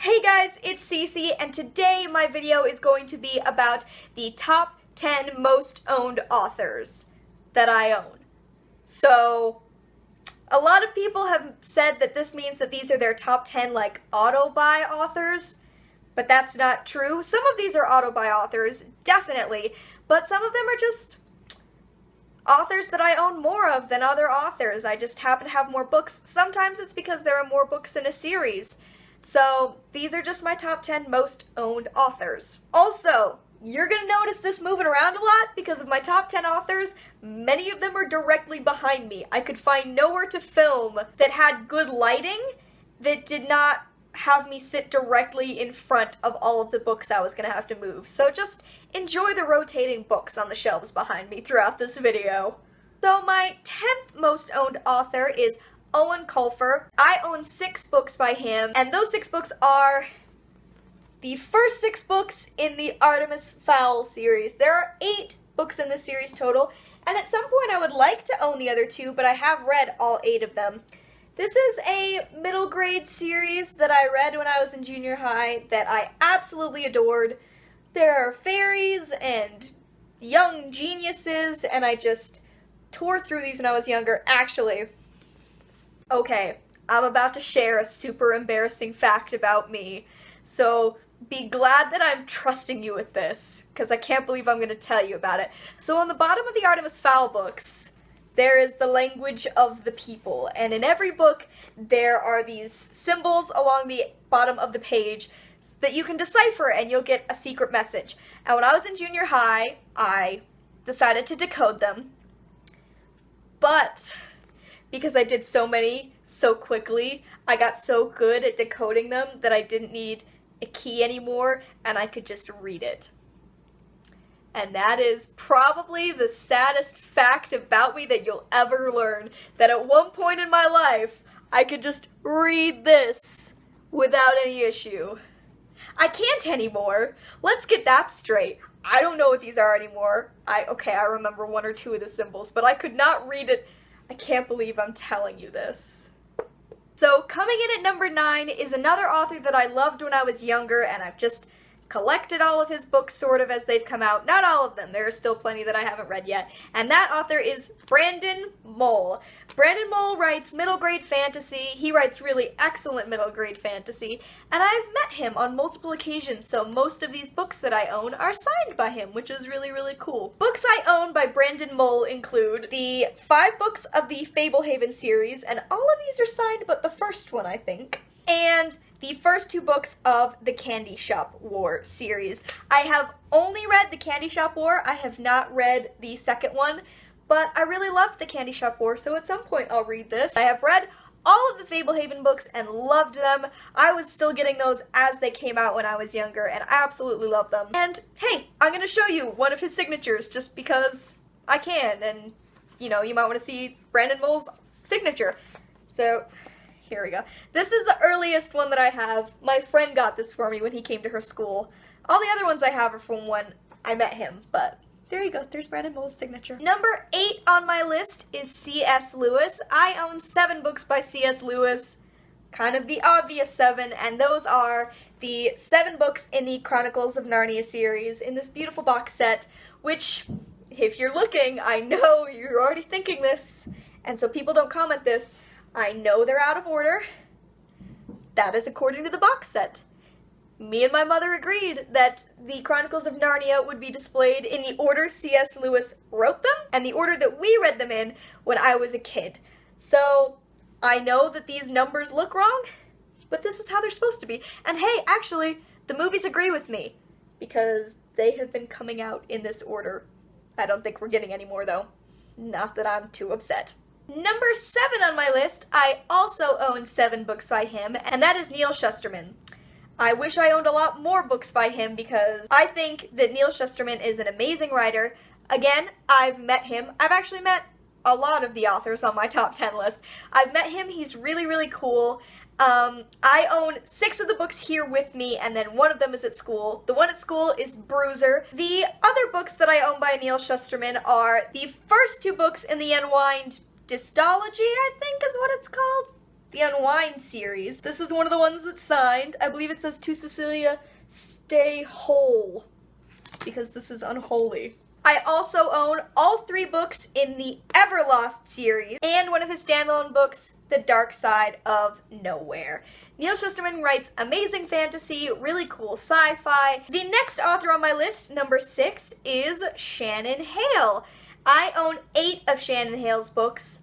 Hey guys, it's Cece, and today my video is going to be about the top 10 most owned authors that I own. So, a lot of people have said that this means that these are their top 10 like auto-buy authors, but that's not true. Some of these are auto-buy authors, definitely, but some of them are just authors that I own more of than other authors. I just happen to have more books. Sometimes it's because there are more books in a series. So these are just my top 10 most owned authors. Also, you're gonna notice this moving around a lot because of my top 10 authors. Many of them are directly behind me. I could find nowhere to film that had good lighting that did not have me sit directly in front of all of the books I was gonna have to move. So just enjoy the rotating books on the shelves behind me throughout this video. So my 10th most owned author is Owen Colfer. I own 6 books by him, and those 6 books are the first 6 books in the Artemis Fowl series. There are 8 books in the series total, and at some point I would like to own the other 2, but I have read all 8 of them. This is a middle grade series that I read when I was in junior high that I absolutely adored. There are fairies and young geniuses, and I just tore through these when I was younger. Actually, okay, I'm about to share a super embarrassing fact about me, so be glad that I'm trusting you with this, because I can't believe I'm going to tell you about it. So on the bottom of the Artemis Fowl books, there is the language of the people, and in every book there are these symbols along the bottom of the page that you can decipher and you'll get a secret message. And when I was in junior high, I decided to decode them, but because I did so many so quickly, I got so good at decoding them that I didn't need a key anymore and I could just read it. And that is probably the saddest fact about me that you'll ever learn, that at one point in my life, I could just read this without any issue. I can't anymore. Let's get that straight. I don't know what these are anymore. I remember 1 or 2 of the symbols, but I could not read it. I can't believe I'm telling you this. So coming in at number 9 is another author that I loved when I was younger, and I've just collected all of his books sort of as they've come out. Not all of them, there are still plenty that I haven't read yet. And that author is Brandon Mull. Brandon Mull writes middle grade fantasy. He writes really excellent middle grade fantasy. And I've met him on multiple occasions, so most of these books that I own are signed by him, which is really, really cool. Books I own by Brandon Mull include the 5 books of the Fablehaven series, and all of these are signed but the first one, I think. And the first 2 books of the Candy Shop War series. I have only read the Candy Shop War. I have not read the second one, but I really loved the Candy Shop War, so at some point I'll read this. I have read all of the Fablehaven books and loved them. I was still getting those as they came out when I was younger, and I absolutely love them. And hey, I'm gonna show you one of his signatures just because I can, and you know, you might want to see Brandon Mull's signature. So here we go. This is the earliest one that I have. My friend got this for me when he came to her school. All the other ones I have are from when I met him, but there you go. There's Brandon Mull's signature. Number 8 on my list is C.S. Lewis. I own 7 books by C.S. Lewis, kind of the obvious 7, and those are the 7 books in the Chronicles of Narnia series in this beautiful box set, which, if you're looking, I know you're already thinking this, and so people don't comment this. I know they're out of order. That is according to the box set. Me and my mother agreed that the Chronicles of Narnia would be displayed in the order C.S. Lewis wrote them, and the order that we read them in when I was a kid. So, I know that these numbers look wrong, but this is how they're supposed to be. And hey, actually, the movies agree with me, because they have been coming out in this order. I don't think we're getting any more, though. Not that I'm too upset. Number 7 on my list, I also own 7 books by him, and that is Neal Shusterman. I wish I owned a lot more books by him because I think that Neal Shusterman is an amazing writer. Again, I've met him. I've actually met a lot of the authors on my top 10 list. I've met him. He's really, really cool. I own 6 of the books here with me, and then 1 of them is at school. The one at school is Bruiser. The other books that I own by Neal Shusterman are the first 2 books in the Unwind Dystology, I think is what it's called. the Unwind series. This is one of the ones that's signed. I believe it says, "To Cecilia, stay whole," because this is unholy. I also own all 3 books in the Everlost series, and one of his standalone books, The Dark Side of Nowhere. Neil Shusterman writes amazing fantasy, really cool sci-fi. The next author on my list, number 6, is Shannon Hale. I own 8 of Shannon Hale's books.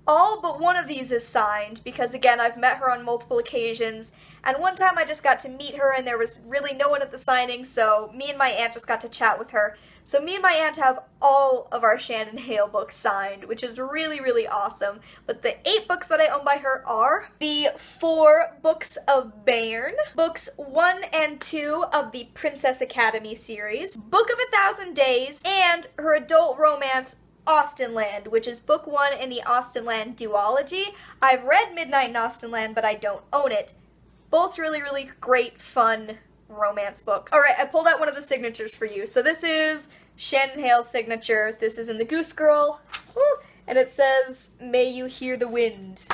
All but one of these is signed because, again, I've met her on multiple occasions, and one time I just got to meet her and there was really no one at the signing, so me and my aunt just got to chat with her. So me and my aunt have all of our Shannon Hale books signed, which is really, really awesome. But the 8 books that I own by her are the 4 books of Bairn, books 1 and 2 of the Princess Academy series, Book of 1,000 Days, and her adult romance, Austenland, which is book 1 in the Austenland duology. I've read Midnight in Austenland, but I don't own it. Both really, really great, fun romance books. Alright, I pulled out one of the signatures for you. So this is Shannon Hale's signature. This is in the Goose Girl. Woo! And it says, "May you hear the wind,"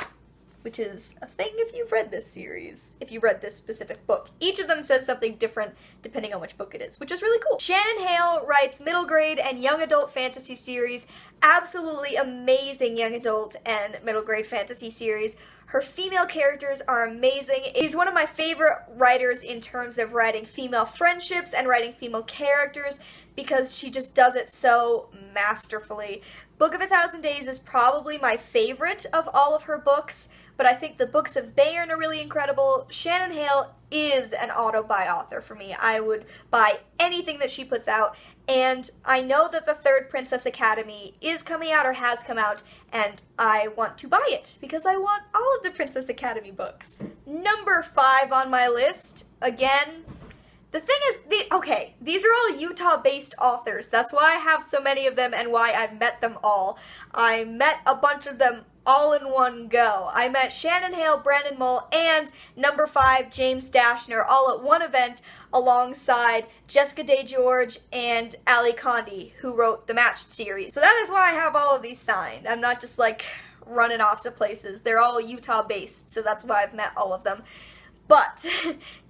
which is a thing if you've read this series, if you read this specific book. Each of them says something different depending on which book it is, which is really cool. Shannon Hale writes middle grade and young adult fantasy series, absolutely amazing young adult and middle grade fantasy series. Her female characters are amazing. She's one of my favorite writers in terms of writing female friendships and writing female characters because she just does it so masterfully. Book of 1,000 Days is probably my favorite of all of her books, but I think the books of Bairn are really incredible. Shannon Hale is an auto-buy author for me. I would buy anything that she puts out, and I know that the 3rd Princess Academy is coming out or has come out, and I want to buy it because I want all of the Princess Academy books. Number 5 on my list, again, the thing is, these are all Utah-based authors. That's why I have so many of them and why I've met them all. I met a bunch of them all in one go. I met Shannon Hale, Brandon Mull, and number 5, James Dashner, all at one event alongside Jessica DeGeorge and Ali Condi, who wrote the Matched series. So that is why I have all of these signed. I'm not just like running off to places. They're all Utah-based, so that's why I've met all of them. But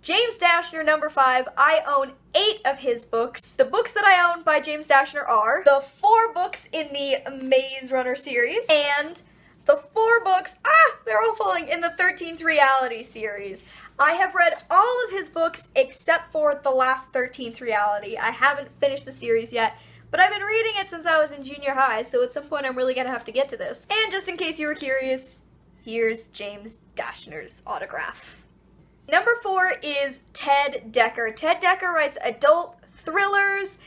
James Dashner, number 5, I own 8 of his books. The books that I own by James Dashner are the 4 books in the Maze Runner series and the 4 books, they're all falling, in the 13th Reality series. I have read all of his books except for the last 13th Reality. I haven't finished the series yet, but I've been reading it since I was in junior high, so at some point I'm really gonna have to get to this. And just in case you were curious, here's James Dashner's autograph. Number 4 is Ted Decker. Ted Decker writes adult thrillers,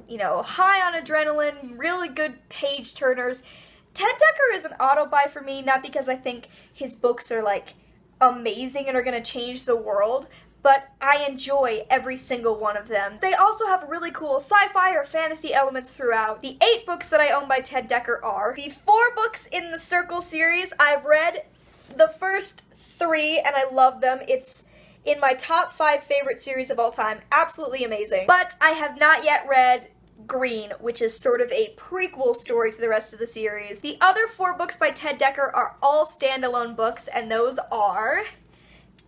you know, high on adrenaline, really good page turners. Ted Decker is an auto-buy for me, not because I think his books are, like, amazing and are going to change the world, but I enjoy every single one of them. They also have really cool sci-fi or fantasy elements throughout. The 8 books that I own by Ted Decker are the 4 books in the Circle series. I've read the first 3, and I love them. It's in my top 5 favorite series of all time. Absolutely amazing. But I have not yet read Green, which is sort of a prequel story to the rest of the series. The other 4 books by Ted Decker are all standalone books, and those are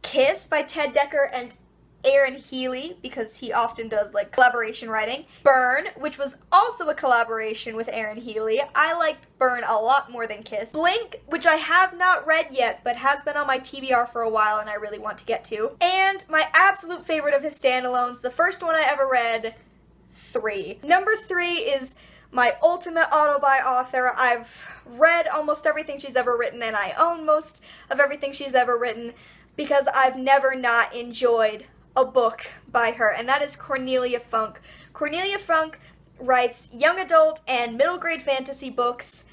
Kiss by Ted Decker and Aaron Healy, because he often does, like, collaboration writing. Burn, which was also a collaboration with Aaron Healy. I liked Burn a lot more than Kiss. Blink, which I have not read yet, but has been on my TBR for a while and I really want to get to. And my absolute favorite of his standalones, the first one I ever read, 3. Number 3 is my ultimate auto-buy author. I've read almost everything she's ever written, and I own most of everything she's ever written because I've never not enjoyed a book by her, and that is Cornelia Funk. Cornelia Funk writes young adult and middle grade fantasy books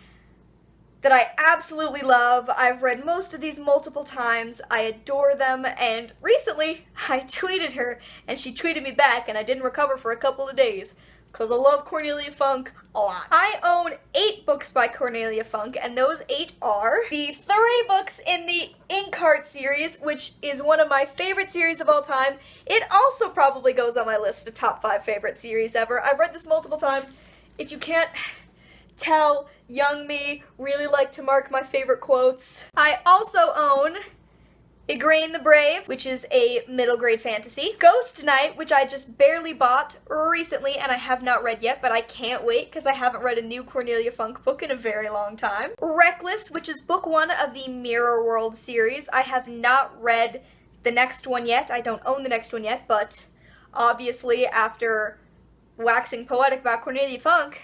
that I absolutely love. I've read most of these multiple times. I adore them, and recently I tweeted her and she tweeted me back, and I didn't recover for a couple of days because I love Cornelia Funk a lot. I own 8 books by Cornelia Funk, and those 8 are the 3 books in the Inkheart series, which is one of my favorite series of all time. It also probably goes on my list of top 5 favorite series ever. I've read this multiple times. If you can't tell young me really liked to mark my favorite quotes. I also own Igraine the Brave, which is a middle grade fantasy. Ghost Knight, which I just barely bought recently and I have not read yet, but I can't wait because I haven't read a new Cornelia Funk book in a very long time. Reckless, which is book 1 of the Mirror World series. I have not read the next one yet. I don't own the next one yet, but obviously after waxing poetic about Cornelia Funk,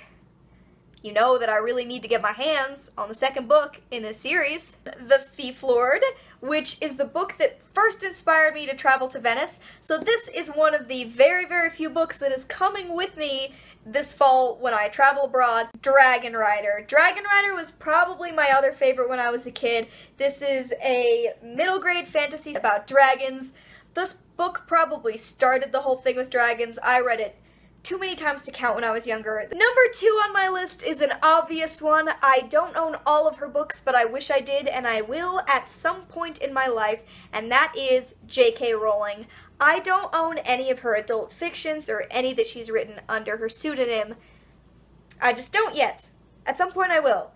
you know that I really need to get my hands on the second book in this series. The Thief Lord, which is the book that first inspired me to travel to Venice. So this is one of the very, very few books that is coming with me this fall when I travel abroad. Dragon Rider. Dragon Rider was probably my other favorite when I was a kid. This is a middle grade fantasy about dragons. This book probably started the whole thing with dragons. I read it too many times to count when I was younger. Number 2 on my list is an obvious one. I don't own all of her books, but I wish I did, and I will at some point in my life, and that is J.K. Rowling. I don't own any of her adult fictions or any that she's written under her pseudonym. I just don't yet. At some point I will.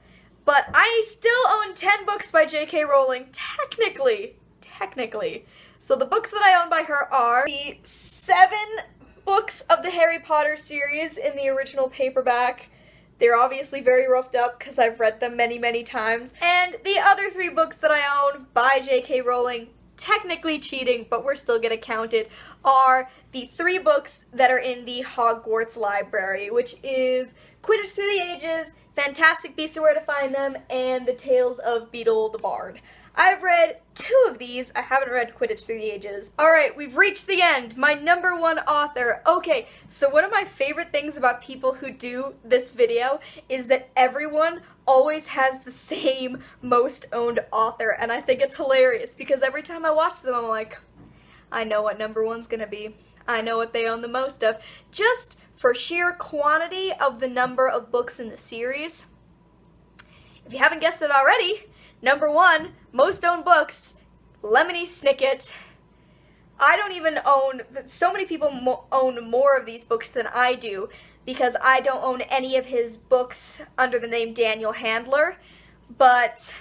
But I still own 10 books by J.K. Rowling, technically. So the books that I own by her are the 7 books of the Harry Potter series in the original paperback. They're obviously very roughed up because I've read them many, many times. And the other 3 books that I own by J.K. Rowling, technically cheating, but we're still gonna count it, are the 3 books that are in the Hogwarts library, which is Quidditch Through the Ages, Fantastic Beasts and Where to Find Them, and The Tales of Beedle the Bard. I've read 2 of these. I haven't read Quidditch Through the Ages. Alright, we've reached the end. My number 1 author. Okay, so one of my favorite things about people who do this video is that everyone always has the same most owned author, and I think it's hilarious because every time I watch them I'm like, I know what number 1's gonna be. I know what they own the most of. Just for sheer quantity of the number of books in the series. If you haven't guessed it already, number 1, most owned books, Lemony Snicket. I don't even own, so many people own more of these books than I do because I don't own any of his books under the name Daniel Handler, but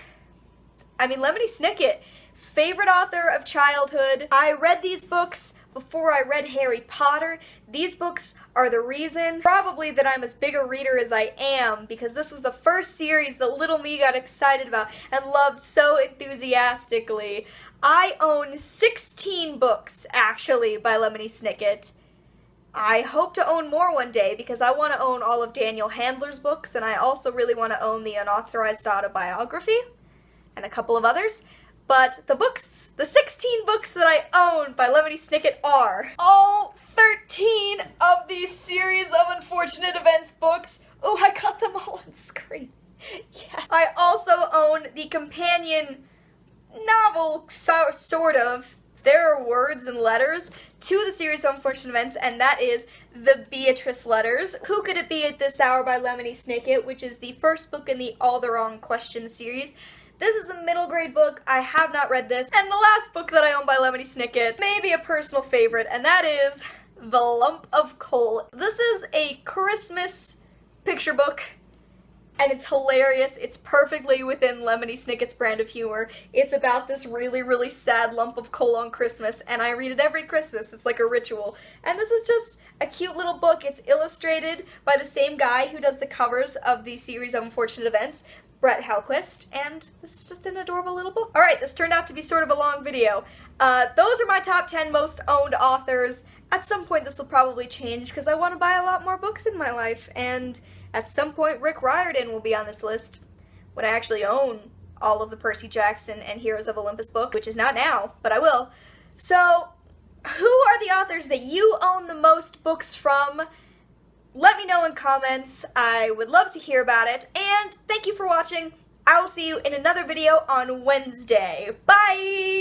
I mean, Lemony Snicket, favorite author of childhood. I read these books before I read Harry Potter. These books are the reason, probably, that I'm as big a reader as I am, because this was the first series that little me got excited about and loved so enthusiastically. I own 16 books, actually, by Lemony Snicket. I hope to own more one day, because I want to own all of Daniel Handler's books, and I also really want to own the unauthorized autobiography, and a couple of others. But the 16 books that I own by Lemony Snicket are all 13 of these series of unfortunate events books. Oh, I got them all on screen. Yeah. I also own the companion novel, sort of, there are words and letters, to the series of unfortunate events, and that is The Beatrice Letters. Who Could It Be at This Hour by Lemony Snicket, which is the first book in the All the Wrong Questions series. This is a middle grade book. I have not read this. And the last book that I own by Lemony Snicket, maybe a personal favorite, and that is The Lump of Coal. This is a Christmas picture book, and it's hilarious. It's perfectly within Lemony Snicket's brand of humor. It's about this really, really sad lump of coal on Christmas, and I read it every Christmas. It's like a ritual. And this is just a cute little book. It's illustrated by the same guy who does the covers of the series of unfortunate events, Brett Halquist, and this is just an adorable little book. Alright, this turned out to be sort of a long video. Those are my top 10 most owned authors. At some point this will probably change because I want to buy a lot more books in my life, and at some point Rick Riordan will be on this list when I actually own all of the Percy Jackson and Heroes of Olympus book, which is not now, but I will. So, who are the authors that you own the most books from? Let me know in comments. I would love to hear about it, and thank you for watching. I will see you in another video on Wednesday. Bye!